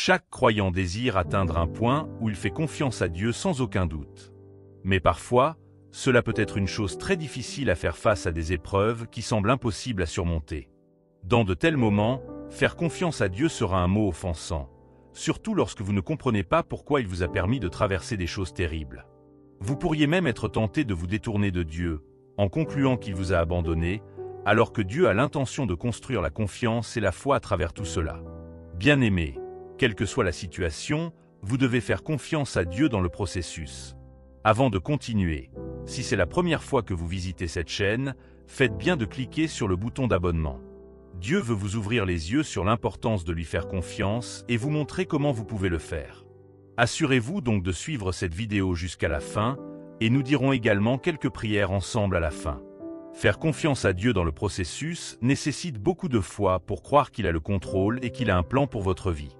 Chaque croyant désire atteindre un point où il fait confiance à Dieu sans aucun doute. Mais parfois, cela peut être une chose très difficile à faire face à des épreuves qui semblent impossibles à surmonter. Dans de tels moments, faire confiance à Dieu sera un mot offensant, surtout lorsque vous ne comprenez pas pourquoi il vous a permis de traverser des choses terribles. Vous pourriez même être tenté de vous détourner de Dieu, en concluant qu'il vous a abandonné, alors que Dieu a l'intention de construire la confiance et la foi à travers tout cela. Bien-aimés, quelle que soit la situation, vous devez faire confiance à Dieu dans le processus. Avant de continuer, si c'est la première fois que vous visitez cette chaîne, faites bien de cliquer sur le bouton d'abonnement. Dieu veut vous ouvrir les yeux sur l'importance de lui faire confiance et vous montrer comment vous pouvez le faire. Assurez-vous donc de suivre cette vidéo jusqu'à la fin, et nous dirons également quelques prières ensemble à la fin. Faire confiance à Dieu dans le processus nécessite beaucoup de foi pour croire qu'il a le contrôle et qu'il a un plan pour votre vie.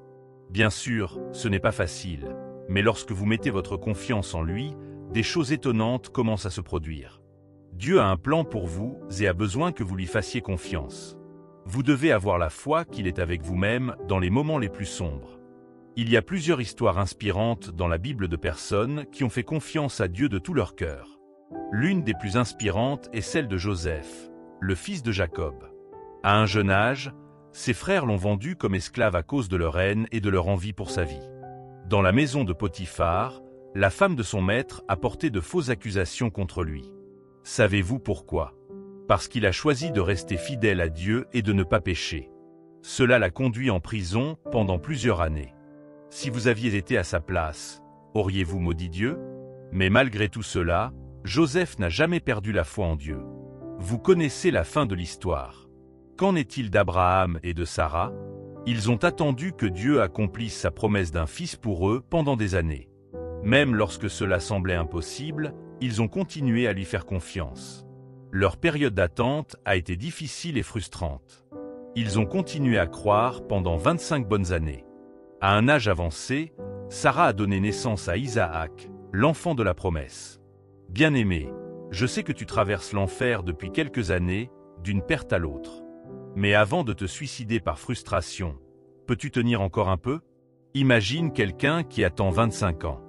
Bien sûr, ce n'est pas facile, mais lorsque vous mettez votre confiance en lui, des choses étonnantes commencent à se produire. Dieu a un plan pour vous et a besoin que vous lui fassiez confiance. Vous devez avoir la foi qu'il est avec vous-même dans les moments les plus sombres. Il y a plusieurs histoires inspirantes dans la Bible de personnes qui ont fait confiance à Dieu de tout leur cœur. L'une des plus inspirantes est celle de Joseph, le fils de Jacob. À un jeune âge, ses frères l'ont vendu comme esclave à cause de leur haine et de leur envie pour sa vie. Dans la maison de Potiphar, la femme de son maître a porté de fausses accusations contre lui. Savez-vous pourquoi? Parce qu'il a choisi de rester fidèle à Dieu et de ne pas pécher. Cela l'a conduit en prison pendant plusieurs années. Si vous aviez été à sa place, auriez-vous maudit Dieu? Mais malgré tout cela, Joseph n'a jamais perdu la foi en Dieu. Vous connaissez la fin de l'histoire. Qu'en est-il d'Abraham et de Sarah? Ils ont attendu que Dieu accomplisse sa promesse d'un fils pour eux pendant des années. Même lorsque cela semblait impossible, ils ont continué à lui faire confiance. Leur période d'attente a été difficile et frustrante. Ils ont continué à croire pendant 25 bonnes années. À un âge avancé, Sarah a donné naissance à Isaac, l'enfant de la promesse. Bien-aimé, je sais que tu traverses l'enfer depuis quelques années, d'une perte à l'autre. Mais avant de te suicider par frustration, peux-tu tenir encore un peu? Imagine quelqu'un qui attend 25 ans.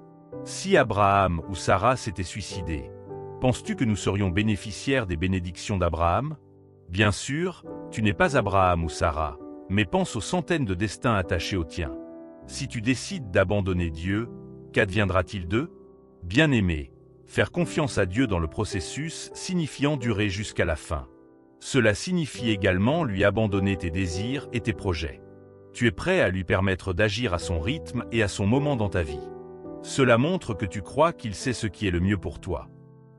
Si Abraham ou Sarah s'étaient suicidés, penses-tu que nous serions bénéficiaires des bénédictions d'Abraham? Bien sûr, tu n'es pas Abraham ou Sarah, mais pense aux centaines de destins attachés au tien. Si tu décides d'abandonner Dieu, qu'adviendra-t-il d'eux? Bien-aimé, faire confiance à Dieu dans le processus signifie endurer jusqu'à la fin. Cela signifie également lui abandonner tes désirs et tes projets. Tu es prêt à lui permettre d'agir à son rythme et à son moment dans ta vie. Cela montre que tu crois qu'il sait ce qui est le mieux pour toi.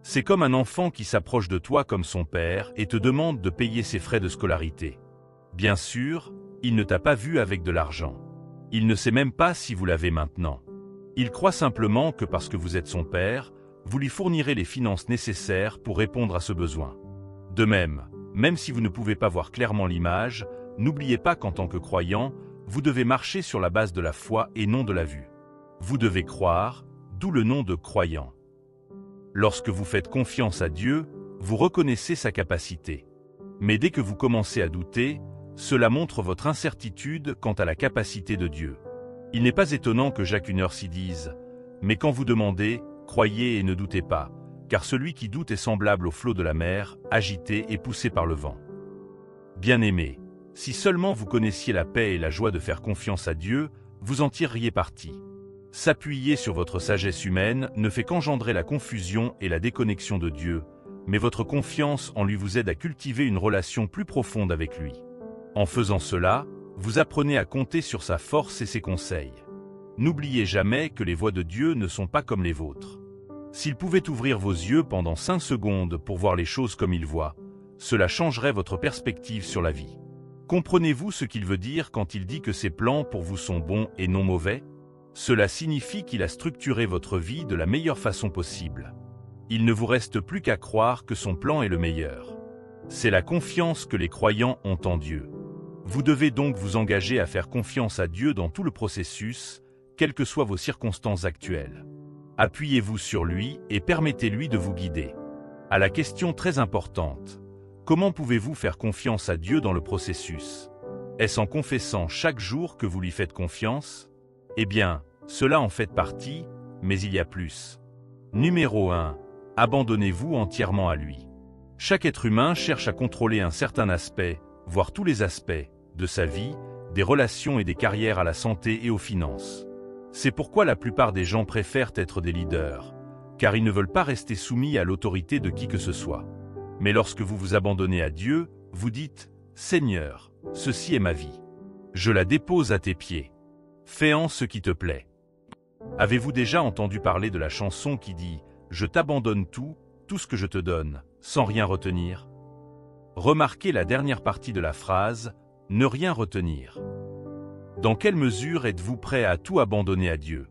C'est comme un enfant qui s'approche de toi comme son père et te demande de payer ses frais de scolarité. Bien sûr, il ne t'a pas vu avec de l'argent. Il ne sait même pas si vous l'avez maintenant. Il croit simplement que parce que vous êtes son père, vous lui fournirez les finances nécessaires pour répondre à ce besoin. De même si vous ne pouvez pas voir clairement l'image, n'oubliez pas qu'en tant que croyant, vous devez marcher sur la base de la foi et non de la vue. Vous devez croire, d'où le nom de croyant. Lorsque vous faites confiance à Dieu, vous reconnaissez sa capacité. Mais dès que vous commencez à douter, cela montre votre incertitude quant à la capacité de Dieu. Il n'est pas étonnant que Jacques s'y dise « Mais quand vous demandez, croyez et ne doutez pas, car celui qui doute est semblable au flot de la mer, agité et poussé par le vent. » Bien-aimés, si seulement vous connaissiez la paix et la joie de faire confiance à Dieu, vous en tireriez parti. S'appuyer sur votre sagesse humaine ne fait qu'engendrer la confusion et la déconnexion de Dieu, mais votre confiance en lui vous aide à cultiver une relation plus profonde avec lui. En faisant cela, vous apprenez à compter sur sa force et ses conseils. N'oubliez jamais que les voies de Dieu ne sont pas comme les vôtres. S'il pouvait ouvrir vos yeux pendant 5 secondes pour voir les choses comme il voit, cela changerait votre perspective sur la vie. Comprenez-vous ce qu'il veut dire quand il dit que ses plans pour vous sont bons et non mauvais? Cela signifie qu'il a structuré votre vie de la meilleure façon possible. Il ne vous reste plus qu'à croire que son plan est le meilleur. C'est la confiance que les croyants ont en Dieu. Vous devez donc vous engager à faire confiance à Dieu dans tout le processus, quelles que soient vos circonstances actuelles. Appuyez-vous sur lui et permettez-lui de vous guider. À la question très importante, comment pouvez-vous faire confiance à Dieu dans le processus? Est-ce en confessant chaque jour que vous lui faites confiance? Eh bien, cela en fait partie, mais il y a plus. Numéro 1. Abandonnez-vous entièrement à lui. Chaque être humain cherche à contrôler un certain aspect, voire tous les aspects, de sa vie, des relations et des carrières à la santé et aux finances. C'est pourquoi la plupart des gens préfèrent être des leaders, car ils ne veulent pas rester soumis à l'autorité de qui que ce soit. Mais lorsque vous vous abandonnez à Dieu, vous dites « Seigneur, ceci est ma vie. Je la dépose à tes pieds. Fais-en ce qui te plaît. » Avez-vous déjà entendu parler de la chanson qui dit « Je t'abandonne tout ce que je te donne, sans rien retenir » ? Remarquez la dernière partie de la phrase « ne rien retenir ». Dans quelle mesure êtes-vous prêt à tout abandonner à Dieu ?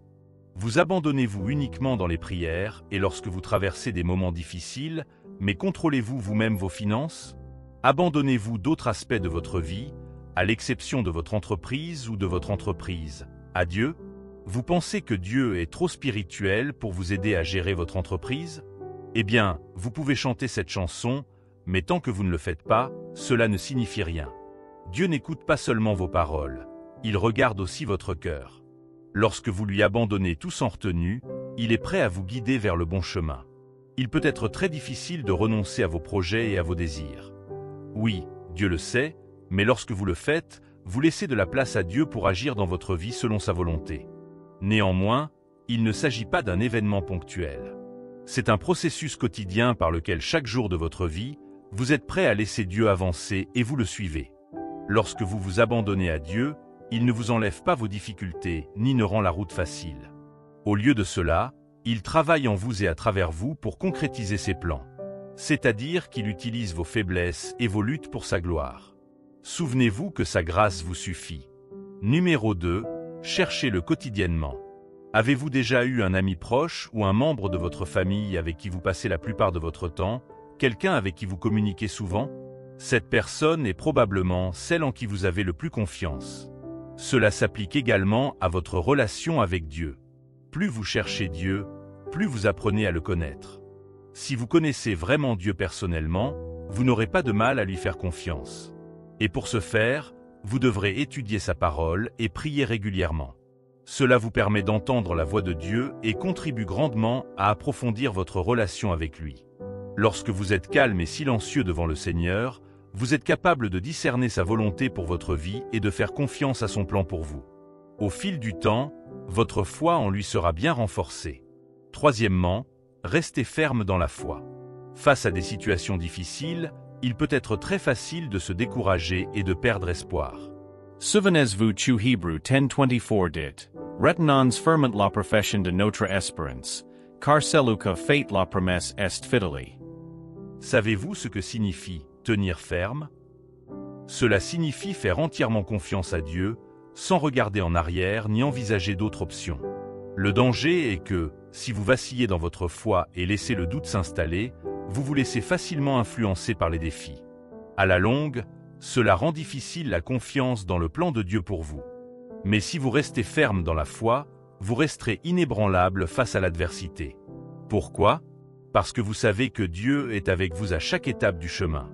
Vous abandonnez-vous uniquement dans les prières et lorsque vous traversez des moments difficiles, mais contrôlez-vous vous-même vos finances ? Abandonnez-vous d'autres aspects de votre vie, à l'exception de votre entreprise ou de votre entreprise, à Dieu ? Vous pensez que Dieu est trop spirituel pour vous aider à gérer votre entreprise ? Eh bien, vous pouvez chanter cette chanson, mais tant que vous ne le faites pas, cela ne signifie rien. Dieu n'écoute pas seulement vos paroles, il regarde aussi votre cœur. Lorsque vous lui abandonnez tout sans retenue, il est prêt à vous guider vers le bon chemin. Il peut être très difficile de renoncer à vos projets et à vos désirs. Oui, Dieu le sait, mais lorsque vous le faites, vous laissez de la place à Dieu pour agir dans votre vie selon sa volonté. Néanmoins, il ne s'agit pas d'un événement ponctuel. C'est un processus quotidien par lequel chaque jour de votre vie, vous êtes prêt à laisser Dieu avancer et vous le suivez. Lorsque vous vous abandonnez à Dieu, il ne vous enlève pas vos difficultés, ni ne rend la route facile. Au lieu de cela, il travaille en vous et à travers vous pour concrétiser ses plans. C'est-à-dire qu'il utilise vos faiblesses et vos luttes pour sa gloire. Souvenez-vous que sa grâce vous suffit. Numéro 2. Cherchez-le quotidiennement. Avez-vous déjà eu un ami proche ou un membre de votre famille avec qui vous passez la plupart de votre temps, quelqu'un avec qui vous communiquez souvent ? Cette personne est probablement celle en qui vous avez le plus confiance. Cela s'applique également à votre relation avec Dieu. Plus vous cherchez Dieu, plus vous apprenez à le connaître. Si vous connaissez vraiment Dieu personnellement, vous n'aurez pas de mal à lui faire confiance. Et pour ce faire, vous devrez étudier sa parole et prier régulièrement. Cela vous permet d'entendre la voix de Dieu et contribue grandement à approfondir votre relation avec lui. Lorsque vous êtes calme et silencieux devant le Seigneur, vous êtes capable de discerner sa volonté pour votre vie et de faire confiance à son plan pour vous. Au fil du temps, votre foi en lui sera bien renforcée. Troisièmement, restez ferme dans la foi. Face à des situations difficiles, il peut être très facile de se décourager et de perdre espoir. Souvenez-vous chu Hébreux 10:24 dit, retenons fermement la profession de notre espérance, car celui que fait la promesse est fidèle. Savez-vous ce que signifie tenir ferme ? Cela signifie faire entièrement confiance à Dieu, sans regarder en arrière ni envisager d'autres options. Le danger est que, si vous vacillez dans votre foi et laissez le doute s'installer, vous vous laissez facilement influencer par les défis. À la longue, cela rend difficile la confiance dans le plan de Dieu pour vous. Mais si vous restez ferme dans la foi, vous resterez inébranlable face à l'adversité. Pourquoi ? Parce que vous savez que Dieu est avec vous à chaque étape du chemin.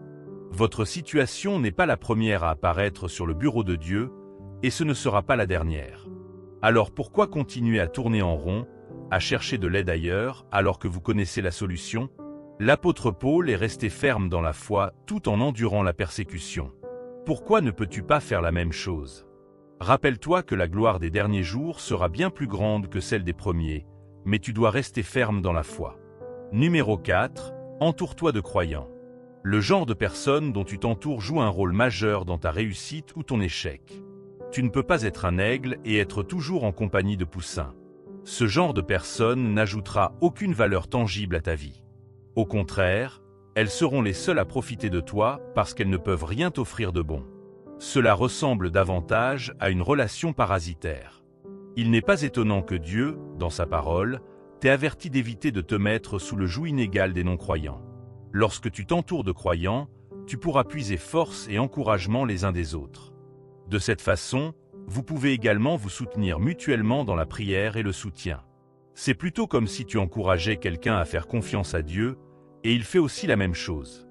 Votre situation n'est pas la première à apparaître sur le bureau de Dieu, et ce ne sera pas la dernière. Alors pourquoi continuer à tourner en rond, à chercher de l'aide ailleurs, alors que vous connaissez la solution ? L'apôtre Paul est resté ferme dans la foi tout en endurant la persécution. Pourquoi ne peux-tu pas faire la même chose ? Rappelle-toi que la gloire des derniers jours sera bien plus grande que celle des premiers, mais tu dois rester ferme dans la foi. Numéro 4. Entoure-toi de croyants. Le genre de personne dont tu t'entoures joue un rôle majeur dans ta réussite ou ton échec. Tu ne peux pas être un aigle et être toujours en compagnie de poussins. Ce genre de personne n'ajoutera aucune valeur tangible à ta vie. Au contraire, elles seront les seules à profiter de toi parce qu'elles ne peuvent rien t'offrir de bon. Cela ressemble davantage à une relation parasitaire. Il n'est pas étonnant que Dieu, dans sa parole, t'ait averti d'éviter de te mettre sous le joug inégal des non-croyants. Lorsque tu t'entoures de croyants, tu pourras puiser force et encouragement les uns des autres. De cette façon, vous pouvez également vous soutenir mutuellement dans la prière et le soutien. C'est plutôt comme si tu encourageais quelqu'un à faire confiance à Dieu, et il fait aussi la même chose.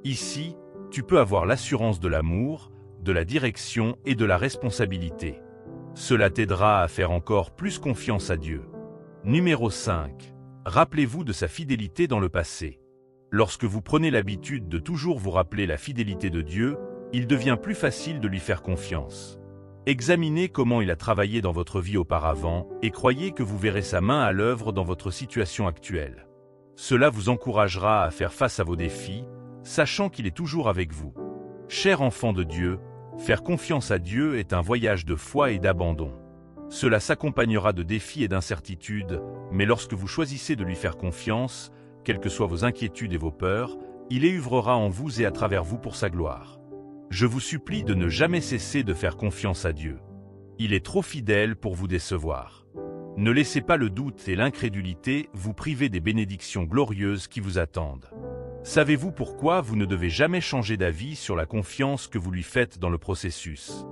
Ici, tu peux avoir l'assurance de l'amour, de la direction et de la responsabilité. Cela t'aidera à faire encore plus confiance à Dieu. Numéro 5. Rappelez-vous de sa fidélité dans le passé. Lorsque vous prenez l'habitude de toujours vous rappeler la fidélité de Dieu, il devient plus facile de lui faire confiance. Examinez comment il a travaillé dans votre vie auparavant et croyez que vous verrez sa main à l'œuvre dans votre situation actuelle. Cela vous encouragera à faire face à vos défis, sachant qu'il est toujours avec vous. Cher enfant de Dieu, faire confiance à Dieu est un voyage de foi et d'abandon. Cela s'accompagnera de défis et d'incertitudes, mais lorsque vous choisissez de lui faire confiance, quelles que soient vos inquiétudes et vos peurs, il œuvrera en vous et à travers vous pour sa gloire. Je vous supplie de ne jamais cesser de faire confiance à Dieu. Il est trop fidèle pour vous décevoir. Ne laissez pas le doute et l'incrédulité vous priver des bénédictions glorieuses qui vous attendent. Savez-vous pourquoi vous ne devez jamais changer d'avis sur la confiance que vous lui faites dans le processus?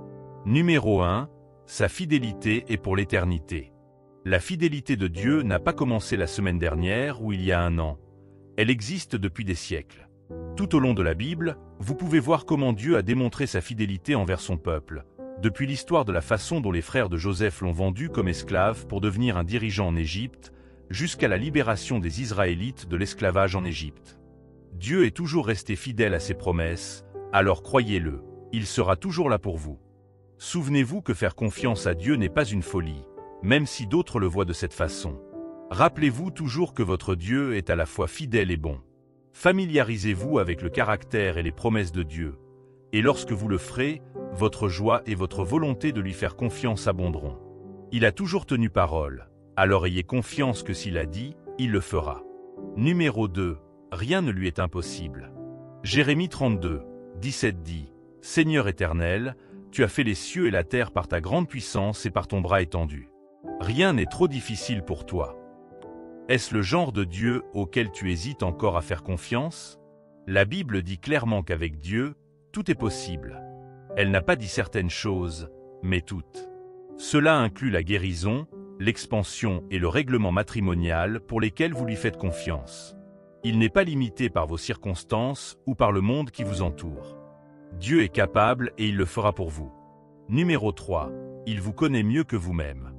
Numéro 1. Sa fidélité est pour l'éternité. La fidélité de Dieu n'a pas commencé la semaine dernière ou il y a un an. Elle existe depuis des siècles. Tout au long de la Bible, vous pouvez voir comment Dieu a démontré sa fidélité envers son peuple, depuis l'histoire de la façon dont les frères de Joseph l'ont vendu comme esclave pour devenir un dirigeant en Égypte, jusqu'à la libération des Israélites de l'esclavage en Égypte. Dieu est toujours resté fidèle à ses promesses, alors croyez-le, il sera toujours là pour vous. Souvenez-vous que faire confiance à Dieu n'est pas une folie, même si d'autres le voient de cette façon. Rappelez-vous toujours que votre Dieu est à la fois fidèle et bon. Familiarisez-vous avec le caractère et les promesses de Dieu, et lorsque vous le ferez, votre joie et votre volonté de lui faire confiance abonderont. Il a toujours tenu parole, alors ayez confiance que s'il a dit, il le fera. Numéro 2. Rien ne lui est impossible. Jérémie 32, 17 dit « Seigneur éternel, tu as fait les cieux et la terre par ta grande puissance et par ton bras étendu. Rien n'est trop difficile pour toi. » Est-ce le genre de Dieu auquel tu hésites encore à faire confiance? La Bible dit clairement qu'avec Dieu, tout est possible. Elle n'a pas dit certaines choses, mais toutes. Cela inclut la guérison, l'expansion et le règlement matrimonial pour lesquels vous lui faites confiance. Il n'est pas limité par vos circonstances ou par le monde qui vous entoure. Dieu est capable et il le fera pour vous. Numéro 3. Il vous connaît mieux que vous-même.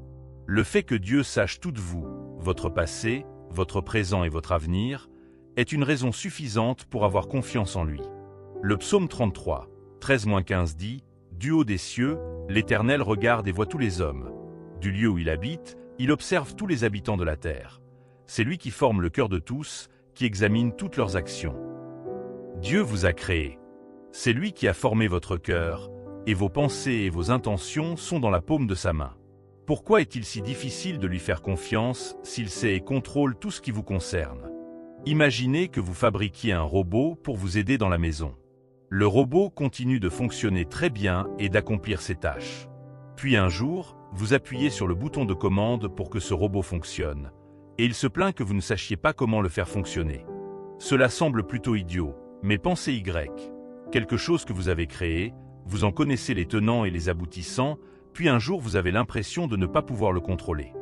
Le fait que Dieu sache tout de vous, votre passé, votre présent et votre avenir, est une raison suffisante pour avoir confiance en lui. Le psaume 33, 13-15 dit « Du haut des cieux, l'Éternel regarde et voit tous les hommes. Du lieu où il habite, il observe tous les habitants de la terre. C'est lui qui forme le cœur de tous, qui examine toutes leurs actions. Dieu vous a créé. C'est lui qui a formé votre cœur, et vos pensées et vos intentions sont dans la paume de sa main. Pourquoi est-il si difficile de lui faire confiance s'il sait et contrôle tout ce qui vous concerne? Imaginez que vous fabriquiez un robot pour vous aider dans la maison. Le robot continue de fonctionner très bien et d'accomplir ses tâches. Puis un jour, vous appuyez sur le bouton de commande pour que ce robot fonctionne, et il se plaint que vous ne sachiez pas comment le faire fonctionner. Cela semble plutôt idiot, mais pensez Y. Quelque chose que vous avez créé, vous en connaissez les tenants et les aboutissants, puis un jour vous avez l'impression de ne pas pouvoir le contrôler.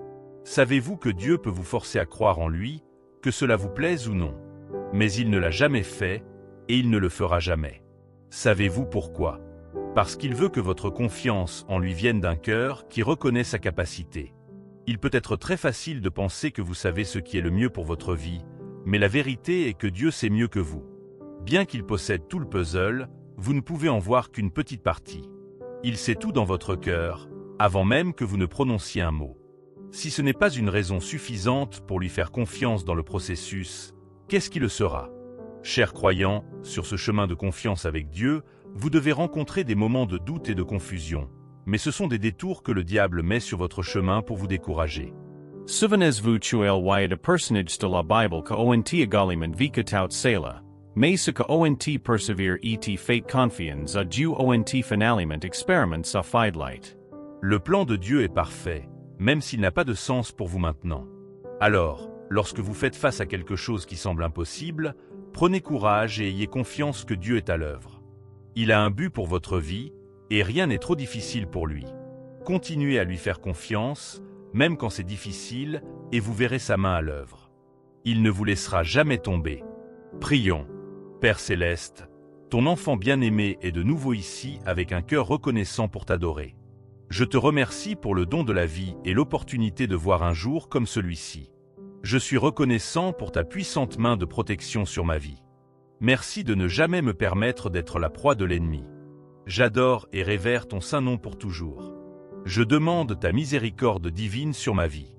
Savez-vous que Dieu peut vous forcer à croire en lui, que cela vous plaise ou non? Mais il ne l'a jamais fait, et il ne le fera jamais. Savez-vous pourquoi? Parce qu'il veut que votre confiance en lui vienne d'un cœur qui reconnaît sa capacité. Il peut être très facile de penser que vous savez ce qui est le mieux pour votre vie, mais la vérité est que Dieu sait mieux que vous. Bien qu'il possède tout le puzzle, vous ne pouvez en voir qu'une petite partie. Il sait tout dans votre cœur, avant même que vous ne prononciez un mot. Si ce n'est pas une raison suffisante pour lui faire confiance dans le processus, qu'est-ce qui le sera? Chers croyants, sur ce chemin de confiance avec Dieu, vous devez rencontrer des moments de doute et de confusion, mais ce sont des détours que le diable met sur votre chemin pour vous décourager. Souvenez-vous chuel wyatt a personage de la Bible ka ont agaliman vika tout sela. Mais ce que ont persevere et fait confiance a Dieu ont finaliment experiments a fidelight. Le plan de Dieu est parfait, même s'il n'a pas de sens pour vous maintenant. Alors, lorsque vous faites face à quelque chose qui semble impossible, prenez courage et ayez confiance que Dieu est à l'œuvre. Il a un but pour votre vie, et rien n'est trop difficile pour lui. Continuez à lui faire confiance, même quand c'est difficile, et vous verrez sa main à l'œuvre. Il ne vous laissera jamais tomber. Prions. Père Céleste, ton enfant bien-aimé est de nouveau ici avec un cœur reconnaissant pour t'adorer. Je te remercie pour le don de la vie et l'opportunité de voir un jour comme celui-ci. Je suis reconnaissant pour ta puissante main de protection sur ma vie. Merci de ne jamais me permettre d'être la proie de l'ennemi. J'adore et révère ton saint nom pour toujours. Je demande ta miséricorde divine sur ma vie.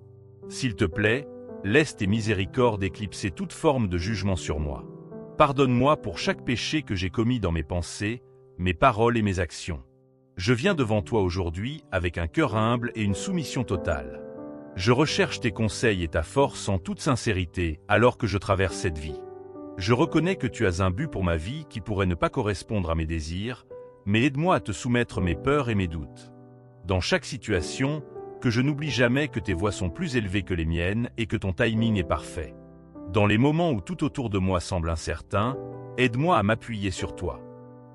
S'il te plaît, laisse tes miséricordes éclipser toute forme de jugement sur moi. Pardonne-moi pour chaque péché que j'ai commis dans mes pensées, mes paroles et mes actions. Je viens devant toi aujourd'hui avec un cœur humble et une soumission totale. Je recherche tes conseils et ta force en toute sincérité alors que je traverse cette vie. Je reconnais que tu as un but pour ma vie qui pourrait ne pas correspondre à mes désirs, mais aide-moi à te soumettre mes peurs et mes doutes. Dans chaque situation, que je n'oublie jamais que tes voies sont plus élevées que les miennes et que ton timing est parfait. Dans les moments où tout autour de moi semble incertain, aide-moi à m'appuyer sur toi.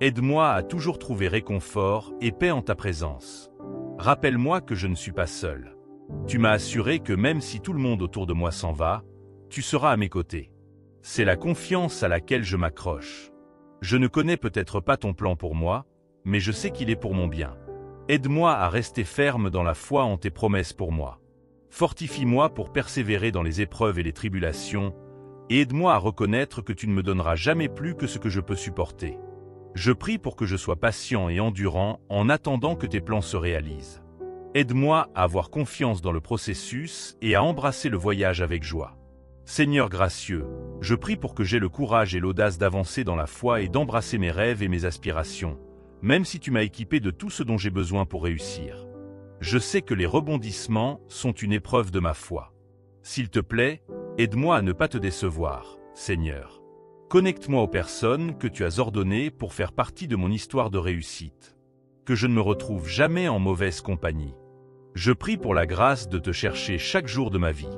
Aide-moi à toujours trouver réconfort et paix en ta présence. Rappelle-moi que je ne suis pas seul. Tu m'as assuré que même si tout le monde autour de moi s'en va, tu seras à mes côtés. C'est la confiance à laquelle je m'accroche. Je ne connais peut-être pas ton plan pour moi, mais je sais qu'il est pour mon bien. Aide-moi à rester ferme dans la foi en tes promesses pour moi. Fortifie-moi pour persévérer dans les épreuves et les tribulations, et aide-moi à reconnaître que tu ne me donneras jamais plus que ce que je peux supporter. Je prie pour que je sois patient et endurant en attendant que tes plans se réalisent. Aide-moi à avoir confiance dans le processus et à embrasser le voyage avec joie. Seigneur gracieux, je prie pour que j'aie le courage et l'audace d'avancer dans la foi et d'embrasser mes rêves et mes aspirations, même si tu m'as équipé de tout ce dont j'ai besoin pour réussir. Je sais que les rebondissements sont une épreuve de ma foi. S'il te plaît, aide-moi à ne pas te décevoir, Seigneur. Connecte-moi aux personnes que tu as ordonnées pour faire partie de mon histoire de réussite. Que je ne me retrouve jamais en mauvaise compagnie. Je prie pour la grâce de te chercher chaque jour de ma vie.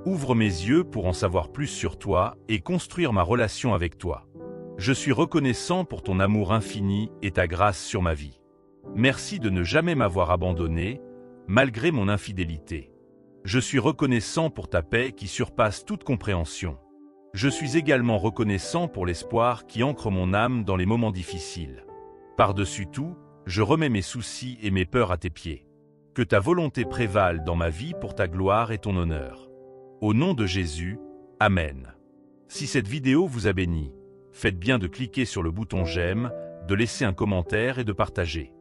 Ouvre mes yeux pour en savoir plus sur toi et construire ma relation avec toi. Je suis reconnaissant pour ton amour infini et ta grâce sur ma vie. Merci de ne jamais m'avoir abandonné, malgré mon infidélité. Je suis reconnaissant pour ta paix qui surpasse toute compréhension. Je suis également reconnaissant pour l'espoir qui ancre mon âme dans les moments difficiles. Par-dessus tout, je remets mes soucis et mes peurs à tes pieds. Que ta volonté prévale dans ma vie pour ta gloire et ton honneur. Au nom de Jésus, Amen. Si cette vidéo vous a béni, faites bien de cliquer sur le bouton j'aime, de laisser un commentaire et de partager.